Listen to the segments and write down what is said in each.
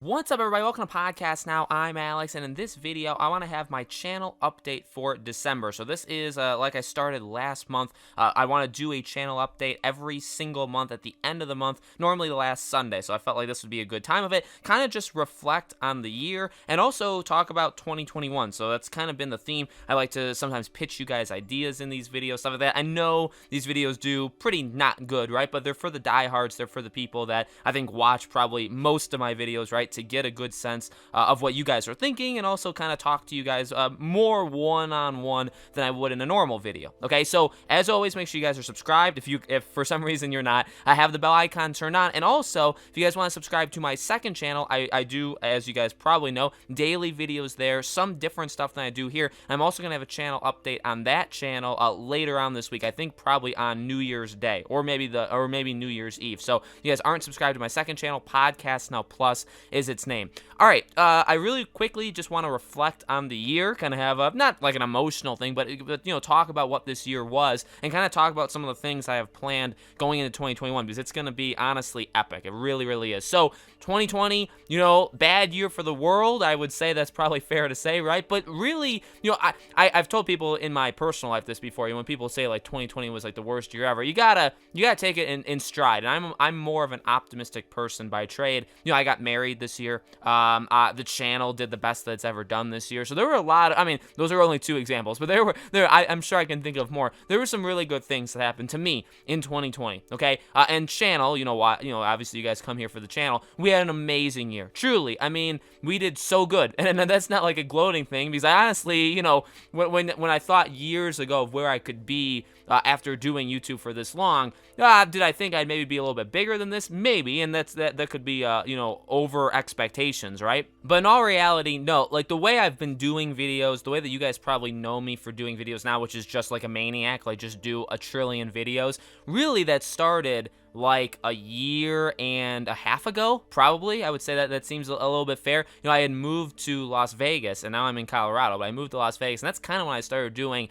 What's up, everybody? Welcome to Podcast Now. I'm Alex, and in this video, I want to have my channel update for December. So this is, like I started last month, I want to do a channel update every single month at the end of the month, normally the last Sunday. So I felt like this would be a good time of it, kind of just reflect on the year, and also talk about 2021. So that's kind of been the theme. I like to sometimes pitch you guys ideas in these videos, stuff like that. I know these videos do pretty not good, right? But they're for the diehards. They're for the people that I think watch probably most of my videos, right? To get a good sense of what you guys are thinking, and also kind of talk to you guys more one-on-one than I would in a normal video. Okay, so as always, make sure you guys are subscribed. If for some reason you're not, I have the bell icon turned on. And also, if you guys want to subscribe to my second channel, I do, as you guys probably know, daily videos there, some different stuff than I do here. I'm also gonna have a channel update on that channel later on this week. I think probably on New Year's Day, or maybe New Year's Eve. So if you guys aren't subscribed to my second channel, Podcast Now Plus is its name. All right, I really quickly just want to reflect on the year, kind of have not like an emotional thing, but you know, talk about what this year was, and kind of talk about some of the things I have planned going into 2021, because it's going to be honestly epic. It really, really is. So 2020, you know, bad year for the world. I would say that's probably fair to say, right? But really, you know, I've told people in my personal life this before. You know, when people say like 2020 was like the worst year ever, you gotta take it in stride. And I'm more of an optimistic person by trade. You know, I got married this year. The channel did the best that it's ever done this year. So there were a lot of, I mean, those are only two examples, but I'm sure I can think of more. There were some really good things that happened to me in 2020. Okay, and channel, you know what? You know, obviously you guys come here for the channel. We had an amazing year, truly. I mean, we did so good, and that's not like a gloating thing, because I honestly, you know, when I thought years ago of where I could be after doing YouTube for this long, did I think I'd maybe be a little bit bigger than this? Maybe, and that could be you know, over expectations, right? But in all reality, no. Like the way I've been doing videos, the way that you guys probably know me for doing videos now, which is just like a maniac, like just do a trillion videos. Really, that started like a year and a half ago, probably. I would say that seems a little bit fair. You know, I had moved to Las Vegas, and now I'm in Colorado, but I moved to Las Vegas, and that's kind of when I started doing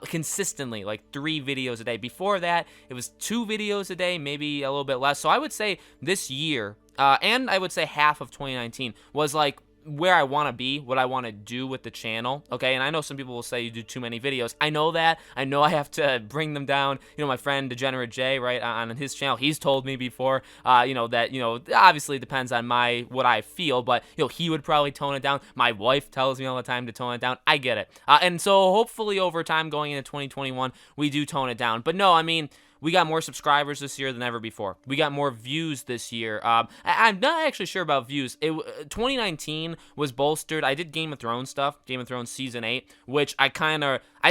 consistently like 3 videos a day. Before that, it was 2 videos a day, maybe a little bit less. So I would say this year, and I would say half of 2019 was like where I want to be, what I want to do with the channel, okay? And I know some people will say you do too many videos. I know that. I know I have to bring them down. You know, my friend Degenerate Jay, right, on his channel, he's told me before, you know, that, you know, obviously it depends on what I feel, but, you know, he would probably tone it down. My wife tells me all the time to tone it down. I get it. And so hopefully over time going into 2021, we do tone it down. But no, I mean, we got more subscribers this year than ever before. We got more views this year. I'm not actually sure about views. 2019 was bolstered. I did Game of Thrones stuff, Game of Thrones Season 8, which I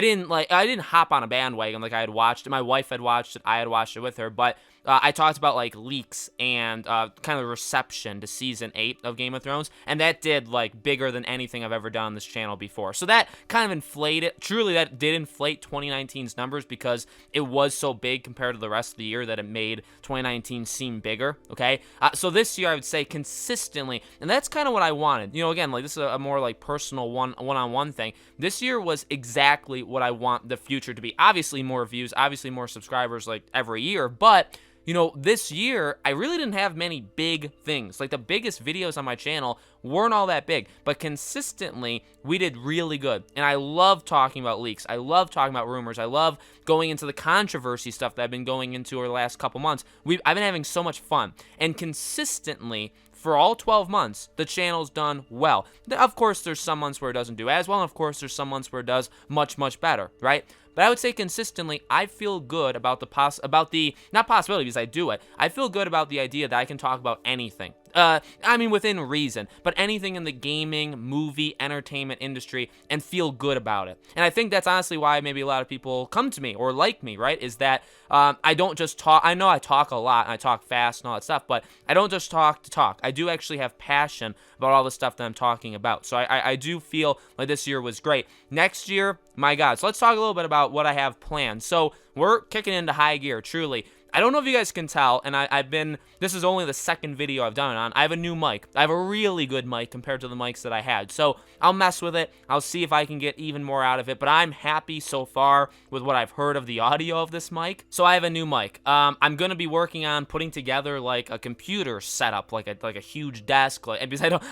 didn't hop on a bandwagon like I had watched it. My wife had watched it. I had watched it with her. But I talked about like leaks and kind of reception to Season 8 of Game of Thrones. And that did like bigger than anything I've ever done on this channel before. So that kind of inflated. Truly, that did inflate 2019's numbers, because it was so big compared to the rest of the year that it made 2019 seem bigger, okay? So this year, I would say consistently, and that's kind of what I wanted. You know, again, like this is a more like personal one-on-one thing. This year was exactly what I want the future to be. Obviously, more views, obviously more subscribers like every year, but you know, this year, I really didn't have many big things. Like, the biggest videos on my channel weren't all that big, but consistently, we did really good. And I love talking about leaks. I love talking about rumors. I love going into the controversy stuff that I've been going into over the last couple months. I've been having so much fun. And consistently, for all 12 months, the channel's done well. Of course, there's some months where it doesn't do as well, and of course, there's some months where it does much, much better, right? But I would say consistently, I feel good about not possibility, because I do it. I feel good about the idea that I can talk about anything. I mean, within reason, but anything in the gaming, movie, entertainment industry, and feel good about it. And I think that's honestly why maybe a lot of people come to me or like me, right? Is that I don't just talk. I know I talk a lot and I talk fast and all that stuff, but I don't just talk to talk. I do actually have passion about all the stuff that I'm talking about. So I do feel like this year was great. Next year, my God. So let's talk a little bit about what I have planned. So we're kicking into high gear, truly. I don't know if you guys can tell, and this is only the second video I've done it on. I have a new mic. I have a really good mic compared to the mics that I had. So I'll mess with it. I'll see if I can get even more out of it, but I'm happy so far with what I've heard of the audio of this mic. So I have a new mic. I'm going to be working on putting together like a computer setup, like a huge desk, because I don't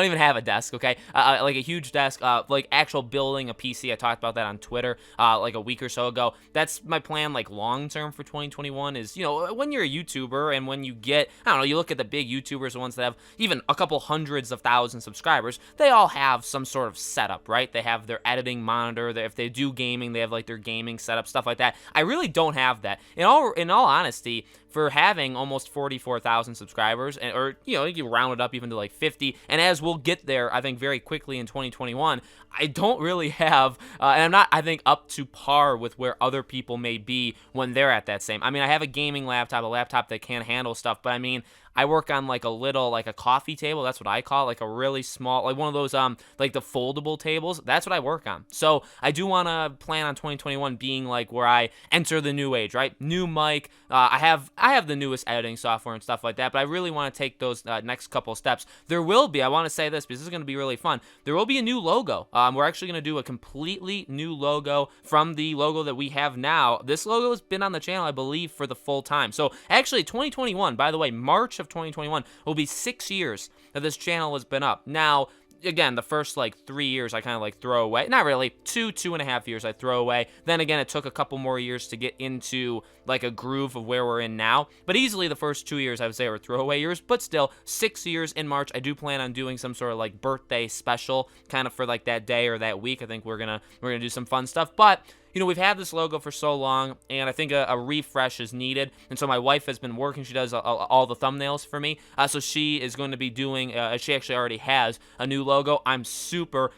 even have a desk, okay? Like a huge desk, like actual building a PC. I talked about that on Twitter like a week or so ago. That's my plan, like long term for 2021 is, when you're a YouTuber and when you get, I don't know, you look at the big YouTubers, the ones that have even a couple hundreds of thousand subscribers, they all have some sort of setup, right? They have their editing monitor. If they do gaming, they have like their gaming setup, stuff like that. I really don't have that. In all honesty, for having almost 44,000 subscribers, or you can round it up even to like 50, and as we'll get there, I think very quickly in 2021, I don't really have, and I'm not, I think, up to par with where other people may be when they're at that same. I mean, I have a gaming laptop, a laptop that can handle stuff, but I mean, I work on like a coffee table. That's what I call it, like a really small, like one of those, like the foldable tables. That's what I work on. So I do want to plan on 2021 being like where I enter the new age, right? New mic. I have the newest editing software and stuff like that, but I really want to take those next couple steps. There will be, I want to say this because this is going to be really fun. There will be a new logo. We're actually going to do a completely new logo from the logo that we have now. This logo has been on the channel, I believe, for the full time. So actually 2021, by the way, March of 2021 will be 6 years that this channel has been up. Now, again, the first like 3 years I kind of like throw away. Not really. 2.5 years I throw away. Then again, it took a couple more years to get into like a groove of where we're in now. But easily the first 2 years I would say were throwaway years. But still, 6 years in March. I do plan on doing some sort of like birthday special kind of for like that day or that week. I think we're gonna do some fun stuff. But we've had this logo for so long, and I think a refresh is needed. And so my wife has been working. She does all the thumbnails for me. So she is going to be doing, she actually already has a new logo. I'm super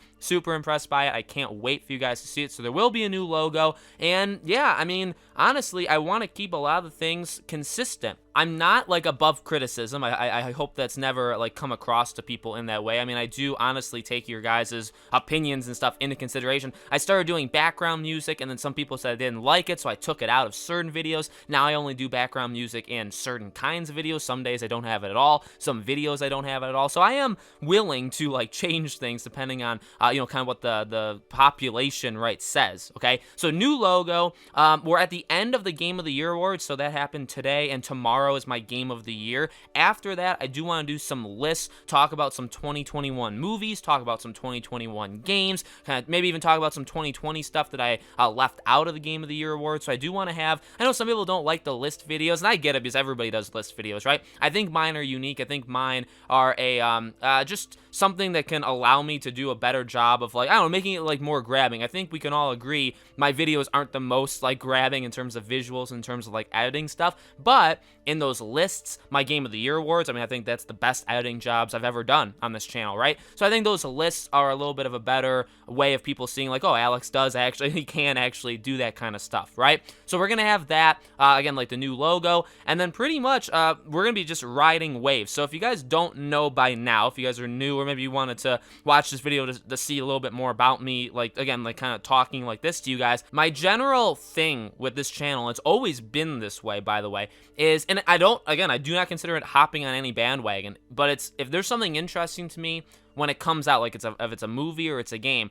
impressed by it. I can't wait for you guys to see it. So there will be a new logo. And yeah, I mean, honestly, I want to keep a lot of the things consistent. I'm not like above criticism. I hope that's never like come across to people in that way. I mean, I do honestly take your guys' opinions and stuff into consideration. I started doing background music, and then some people said I didn't like it, so I took it out of certain videos. Now I only do background music in certain kinds of videos. Some days I don't have it at all. Some videos I don't have it at all. So I am willing to like change things depending on kind of what the population says. Okay, so new logo. We're at the end of the Game of the Year awards, so that happened today, and tomorrow is my Game of the Year. After that, I do want to do some lists, talk about some 2021 movies, talk about some 2021 games, kind of maybe even talk about some 2020 stuff that I left out of the Game of the Year awards. So I do want to have, I know some people don't like the list videos, and I get it because everybody does list videos, right? I think mine are unique. I think mine are just something that can allow me to do a better job of like, I don't know, making it like more grabbing. I think we can all agree my videos aren't the most like grabbing in terms of visuals, in terms of like editing stuff, but in those lists, my Game of the Year awards, I mean, I think that's the best editing jobs I've ever done on this channel, right? So I think those lists are a little bit of a better way of people seeing like, oh, Alex he can actually do that kind of stuff, right? So we're going to have that, again, like the new logo, and then pretty much we're going to be just riding waves. So if you guys don't know by now, if you guys are new, or maybe you wanted to watch this video to see a little bit more about me, like, again, like kind of talking like this to you guys, my general thing with this channel, it's always been this way, by the way, is, and I do not consider it hopping on any bandwagon, but it's, if there's something interesting to me when it comes out, like if it's a movie or it's a game,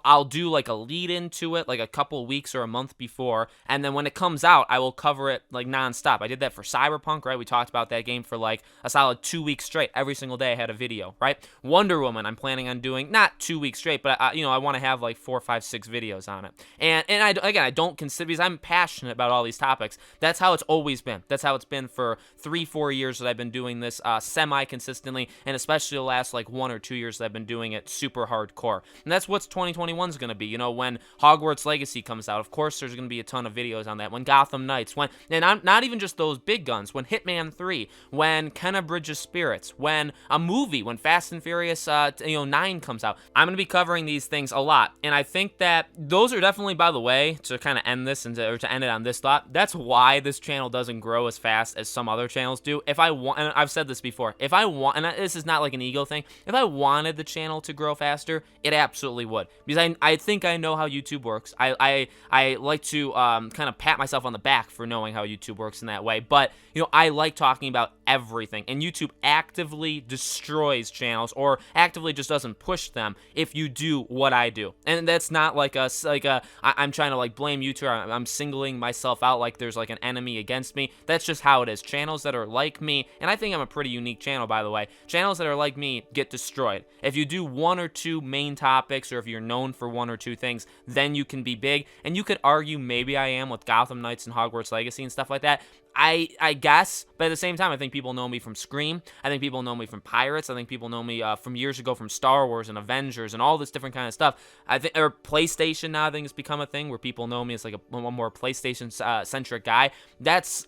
I'll do like a lead into it like a couple weeks or a month before, and then when it comes out, I will cover it like nonstop. I did that for Cyberpunk, right? We talked about that game for like a solid 2 weeks straight. Every single day I had a video, right? Wonder Woman, I'm planning on doing not 2 weeks straight, but I want to have like 4, 5, 6 videos on it. And I don't consider, because I'm passionate about all these topics. That's how it's always been. That's how it's been for 3-4 years that I've been doing this semi-consistently, and especially the last like 1 or 2 years that I've been doing it super hardcore. And that's what's 2021 is going to be. When Hogwarts Legacy comes out, of course there's going to be a ton of videos on that. When Gotham Knights, and I'm not even just those big guns, when Hitman 3, when Kenna Bridges Spirits, when a movie, when Fast and Furious 9 comes out, I'm going to be covering these things a lot. And I think that those are definitely, by the way, to kind of end this and to end it on this thought, that's why this channel doesn't grow as fast as some other channels do. If I want, and I've said this before, if I want, and this is not like an ego thing, if I want wanted the channel to grow faster, it absolutely would. Because I think I know how YouTube works. I like to kind of pat myself on the back for knowing how YouTube works in that way. But, you know, I like talking about everything. And YouTube actively destroys channels or actively just doesn't push them if you do what I do. And that's not like I'm trying to like blame YouTube. I'm singling myself out like there's like an enemy against me. That's just how it is. Channels that are like me, and I think I'm a pretty unique channel, by the way, channels that are like me get destroyed. If you do one or two main topics, or if you're known for one or two things, then you can be big. And you could argue maybe I am with Gotham Knights and Hogwarts Legacy and stuff like that. I guess, but at the same time, I think people know me from Scream. I think people know me from Pirates. I think people know me from years ago from Star Wars and Avengers and all this different kind of stuff. I think, or PlayStation now, I think has become a thing where people know me as like a more PlayStation centric guy.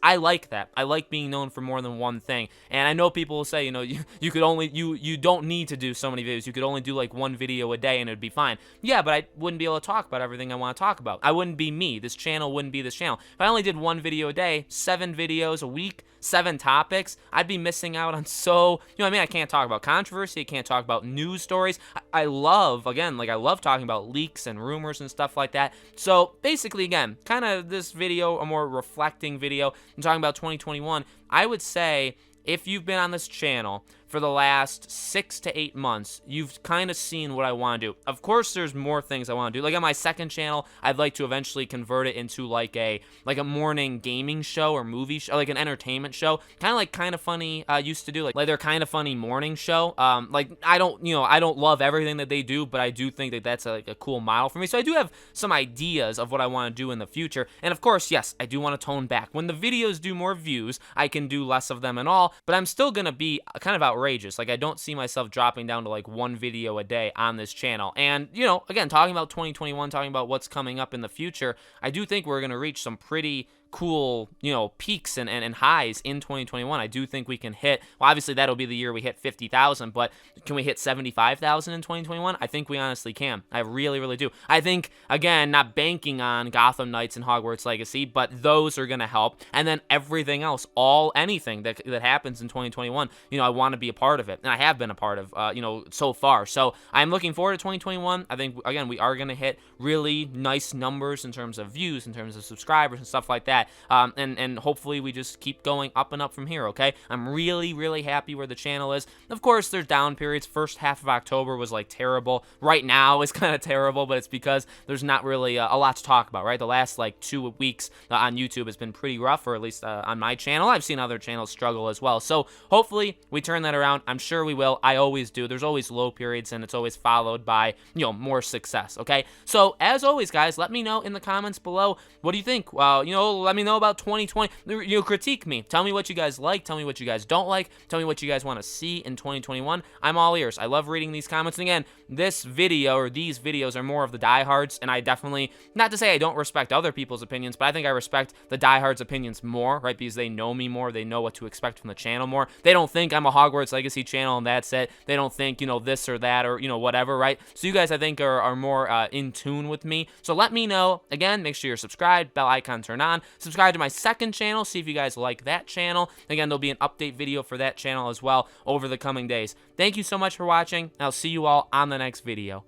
I like that. I like being known for more than one thing. And I know people will say, you know, you could only you don't need to do so many videos. You could only do like one video a day and it'd be fine. Yeah, but I wouldn't be able to talk about everything I want to talk about. I wouldn't be me. This channel wouldn't be this channel. If I only did one video a day, 7 videos a week, 7 topics, I'd be missing out on so, you know what I mean? I can't talk about controversy. I can't talk about news stories. I love, again, like I love talking about leaks and rumors and stuff like that. So basically, again, kind of this video, a more reflecting video, and talking about 2021, I would say if you've been on this channel for the last 6 to 8 months, you've kind of seen what I want to do. Of course, there's more things I want to do. Like on my second channel, I'd like to eventually convert it into like a morning gaming show or movie show, like an entertainment show, kind of like Kind of Funny used to do, like their Kind of Funny morning show. Like I don't love everything that they do, but I do think that that's like a cool model for me. So I do have some ideas of what I want to do in the future. And of course, yes, I do want to tone back. When the videos do more views, I can do less of them and all, but I'm still gonna be kind of outrageous. Like I don't see myself dropping down to like 1 video a day on this channel. And, you know, again, talking about 2021, talking about what's coming up in the future, I do think we're going to reach some pretty cool, you know, peaks and highs in 2021. I do think we can hit, well, obviously that'll be the year we hit 50,000, but can we hit 75,000 in 2021? I think we honestly can. I really, really do. I think, again, not banking on Gotham Knights and Hogwarts Legacy, but those are going to help. And then everything else, anything that happens in 2021, you know, I want to be a part of it. And I have been a part of, you know, so far. So I'm looking forward to 2021. I think, again, we are going to hit really nice numbers in terms of views, in terms of subscribers and stuff like that. And hopefully we just keep going up and up from here, okay? I'm really, really happy where the channel is. Of course, there's down periods. First half of October was, like, terrible. Right now is kind of terrible, but it's because there's not really a lot to talk about, right? The last, like, 2 weeks on YouTube has been pretty rough, or at least on my channel. I've seen other channels struggle as well. So hopefully we turn that around. I'm sure we will. I always do. There's always low periods, and it's always followed by, you know, more success, okay? So, as always, guys, let me know in the comments below, what do you think? Well, you know, let me know about 2020. You know, critique me. Tell me what you guys like. Tell me what you guys don't like. Tell me what you guys want to see in 2021. I'm all ears. I love reading these comments. And again, this video or these videos are more of the diehards, and I definitely, not to say I don't respect other people's opinions, but I think I respect the diehards' opinions more, right? Because they know me more. They know what to expect from the channel more. They don't think I'm a Hogwarts Legacy channel and that's it. They don't think, you know, this or that or, you know, whatever, right? So you guys, I think, are more in tune with me. So let me know. Again, make sure you're subscribed, bell icon turn on. Subscribe to my second channel, see if you guys like that channel. Again, there'll be an update video for that channel as well over the coming days. Thank you so much for watching. I'll see you all on the next video.